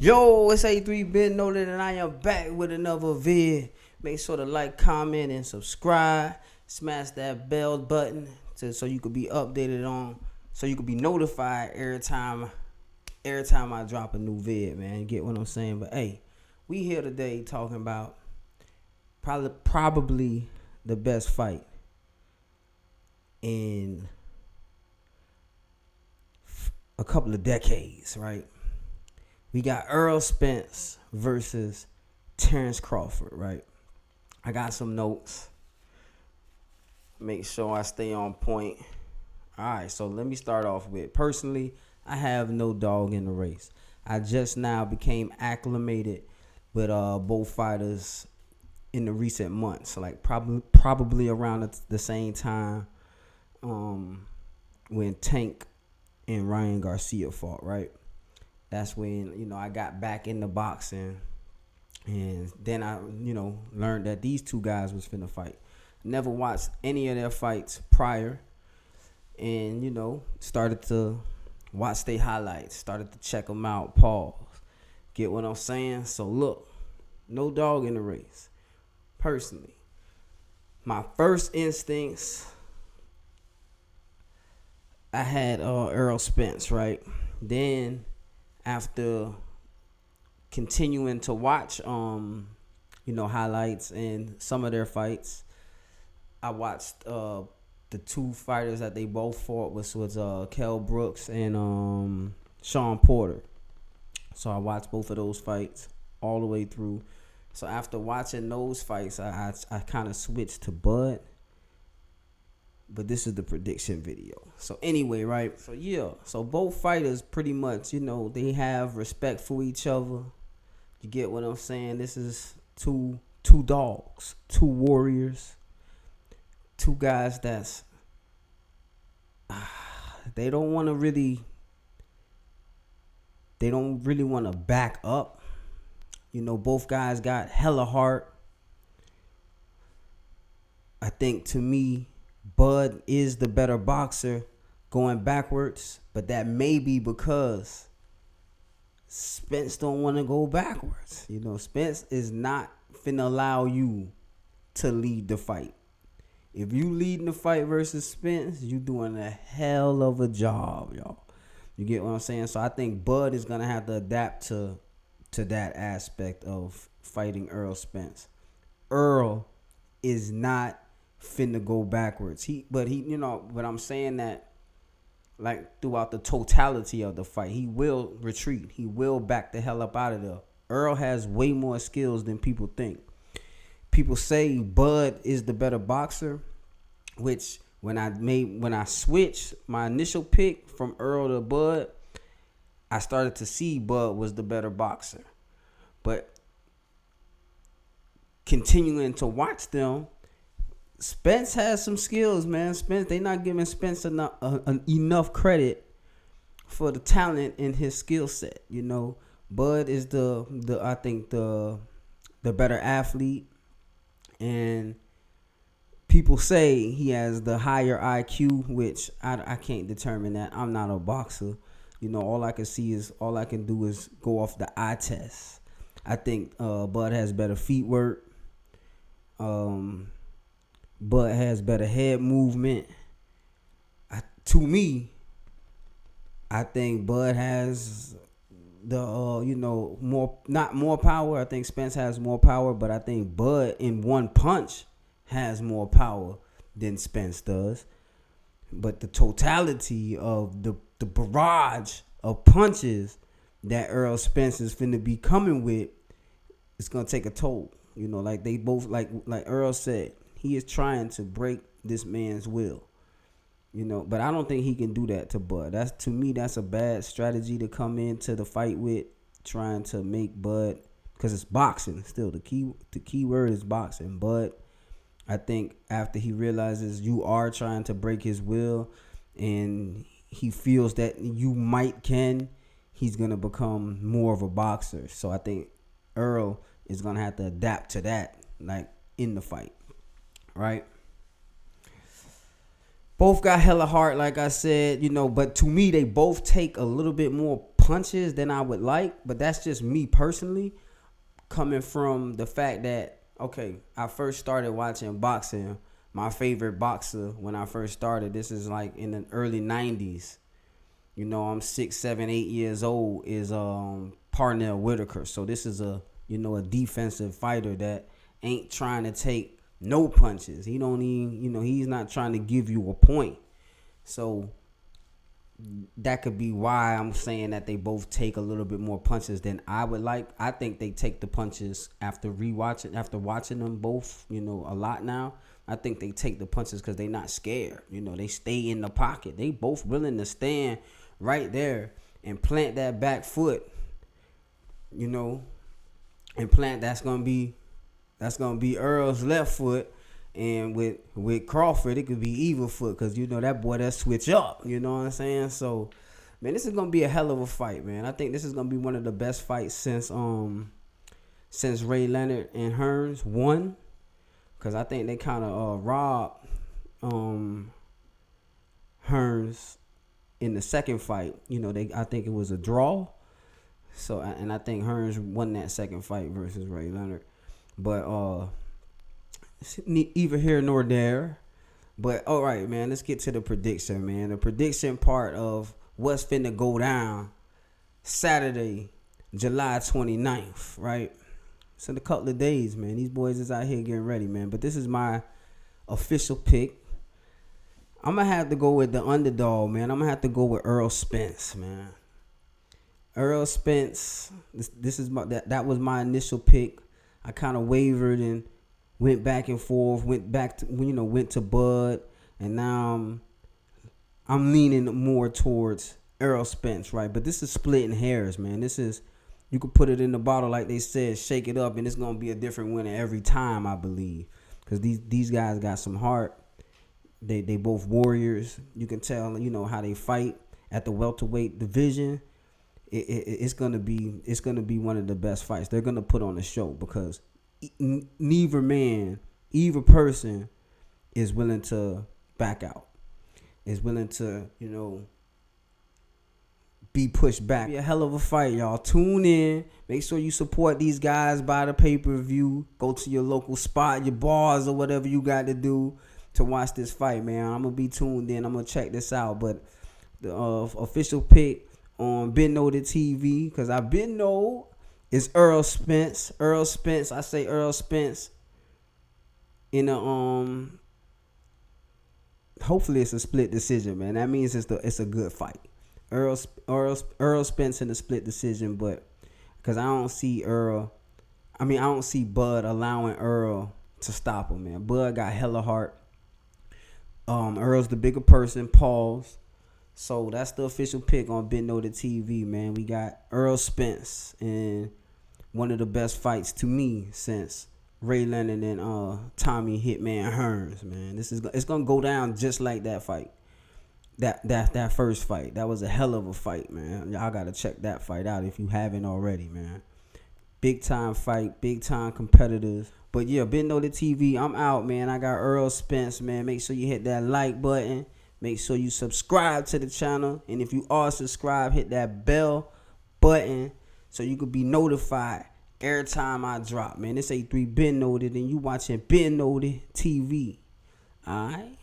Yo, it's A3 Ben Noted, and I am back with another vid. Make sure to like, comment, and subscribe. Smash that bell button so you could be updated so you could be notified every time I drop a new vid, man. You get what I'm saying? But hey, we here today talking about probably the best fight in a couple of decades, right? We got Earl Spence versus Terrence Crawford, right? I got some notes. Make sure I stay on point. All right, so let me start off with, personally, I have no dog in the race. I just now became acclimated with both fighters in the recent months, like probably around the same time when Tank and Ryan Garcia fought, right? That's when, I got back into boxing, and then I, learned that these two guys was finna fight. Never watched any of their fights prior, and, started to watch their highlights, started to check them out, pause. Get what I'm saying? So look, no dog in the race. Personally, my first instincts, I had Earl Spence, right? Then after continuing to watch highlights and some of their fights, I watched the two fighters that they both fought, which was Kell Brooks and Sean Porter. So I watched both of those fights all the way through. So after watching those fights, I kind of switched to Bud. But this is the prediction video. So anyway, right? So yeah. So both fighters pretty much, they have respect for each other. You get what I'm saying? This is two dogs, two warriors, two guys that's they don't really want to back up. Both guys got hella heart. I think, to me, Bud is the better boxer going backwards, but that may be because Spence don't want to go backwards. Spence is not finna allow you to lead the fight. If you leading the fight versus Spence, you doing a hell of a job, y'all. You get what I'm saying? So I think Bud is gonna have to adapt to that aspect of fighting Earl Spence. Earl is not finna go backwards. But I'm saying that, like, throughout the totality of the fight, he will retreat. He will back the hell up out of there. Earl has way more skills than people think. People say Bud is the better boxer, which when I switched my initial pick from Earl to Bud, I started to see Bud was the better boxer. But continuing to watch them, Spence has some skills, man. They not giving Spence enough credit for the talent in his skill set. Bud is I think the better athlete, and people say he has the higher IQ, which I can't determine that. I'm not a boxer. All I can do is go off the eye test. I think Bud has better feet work. Bud has better head movement. To me, I think Bud has the not more power. I think Spence has more power, but I think Bud in one punch has more power than Spence does. But the totality of the barrage of punches that Earl Spence is finna be coming with, it's gonna take a toll. Like they both, like Earl said, he is trying to break this man's will. But I don't think he can do that to Bud. To me, that's a bad strategy to come into the fight with, trying to make Bud, because it's boxing still. The key word is boxing. But I think after he realizes you are trying to break his will, and he feels that you he's gonna become more of a boxer. So I think Earl is gonna have to adapt to that, like, in the fight. Right? Both got hella heart, like I said, but to me, they both take a little bit more punches than I would like, but that's just me personally, coming from the fact that, okay, I first started watching boxing. My favorite boxer when I first started, this is like in the early 90s. You know, I'm 6, 7, 8 years old, is Parnell Whitaker. So this is a defensive fighter that ain't trying to take no punches. He don't even, he's not trying to give you a point. So that could be why I'm saying that they both take a little bit more punches than I would like. I think they take the punches after watching them both, a lot now. I think they take the punches because they're not scared. They stay in the pocket. They both willing to stand right there and plant that back foot, and plant that's gonna be Earl's left foot. And with Crawford, it could be evil foot, because that boy that switch up. You know what I'm saying? So, man, this is gonna be a hell of a fight, man. I think this is gonna be one of the best fights since Ray Leonard and Hearns won, because I think they kind of robbed Hearns in the second fight. I think it was a draw. So, and I think Hearns won that second fight versus Ray Leonard, but either here nor there. But all right, man, let's get to the prediction, man. The prediction part of what's finna go down Saturday, July 29th, right? So in a couple of days, man, these boys is out here getting ready, man. But this is my official pick. I'm gonna have to go with the underdog, man. I'm gonna have to go with Earl Spence, man. Earl Spence. This is that was my initial pick. I kind of wavered and went back and forth, went to Bud, and now I'm leaning more towards Earl Spence, right? But this is splitting hairs, man. This is, you could put it in the bottle like they said, shake it up, and it's gonna be a different winner every time, I believe, because these guys got some heart. They both warriors. You can tell, how they fight at the welterweight division. It's gonna be one of the best fights they're gonna put on the show, because either person is willing to back out, is willing to, be pushed back. Be a hell of a fight, y'all. Tune in. Make sure you support these guys. Buy the pay-per-view. Go to your local spot, your bars, or whatever you got to do to watch this fight, man. I'm going to be tuned in. I'm going to check this out. But the official pick on Been Noted TV, because I've been know, is Earl Spence. Earl Spence. I say Earl Spence in a hopefully it's a split decision, man. That means it's a good fight. Earl Spence in a split decision, but because I don't see Bud allowing Earl to stop him, man. Bud got hella heart. Earl's the bigger person. Pause. So that's the official pick on Been Noted TV, man. We got Earl Spence in one of the best fights to me since Ray Leonard and Tommy Hitman Hearns, man. It's gonna go down just like that fight. That first fight. That was a hell of a fight, man. Y'all gotta check that fight out if you haven't already, man. Big time fight, big time competitors. But yeah, Been Noted TV, I'm out, man. I got Earl Spence, man. Make sure you hit that like button. Make sure you subscribe to the channel. And if you are subscribed, hit that bell button so you can be notified every time I drop, man. This A3 Been Noted, and you watching Been Noted TV. Alright?